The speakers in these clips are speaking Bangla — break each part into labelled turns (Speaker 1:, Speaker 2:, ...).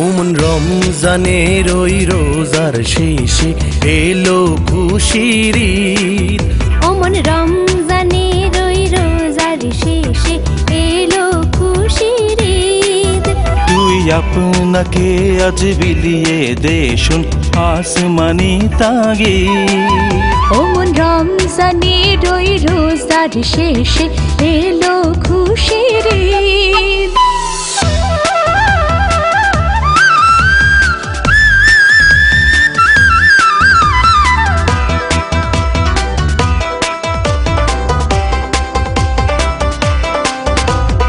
Speaker 1: ওমন রমজানের ওই রোজার শেষে এলো খুশির ঈদ।
Speaker 2: ওমন রমজানের ওই রোজার শেষে এলো খুশির ঈদ।
Speaker 3: তুই আপনাকে আজ বিলিয়ে দে শুন আসমানি তাগিদ।
Speaker 2: ওমন রমজানের ওই রোজার শেষে এলো খুশির ঈদ।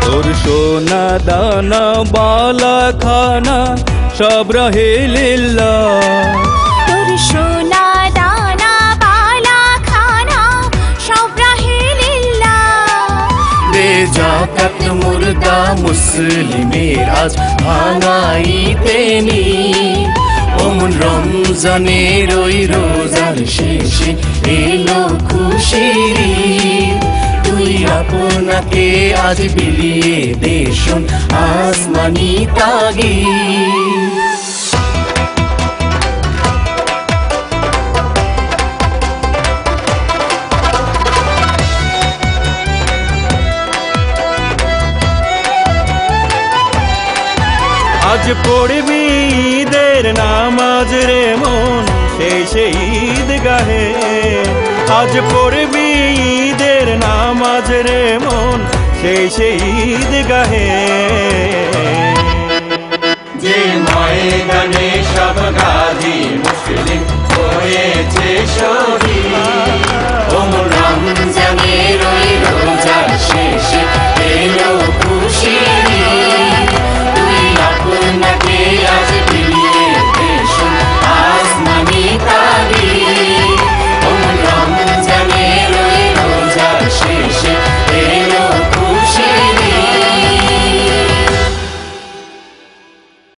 Speaker 3: তোর সোনা দানা বালা খানা সব রহে লিল্লাহ।
Speaker 2: তোর সোনা দানা বালা খানা সব রহে লিল্লাহ।
Speaker 1: দে যাকাত মুর্দা মুসলিমের আজ ভাঙাইতে নিদ। ওমন রমজানের ওই রোজার শেষে এলো খুশির ঈদ। তুই আপনাকে আজ বিলিয়ে দে শোন আসমানি তাগিদ।
Speaker 3: আজ পড়বি ঈদের নামাজ রে মন শেষে ঈদ গাহে। আজ পড়বি ঈদের নামাজ রে মন শেষে ঈদ গাহে।
Speaker 4: যে ময়দানে সব গাজী মুসলিম হয়েছে শহীদ।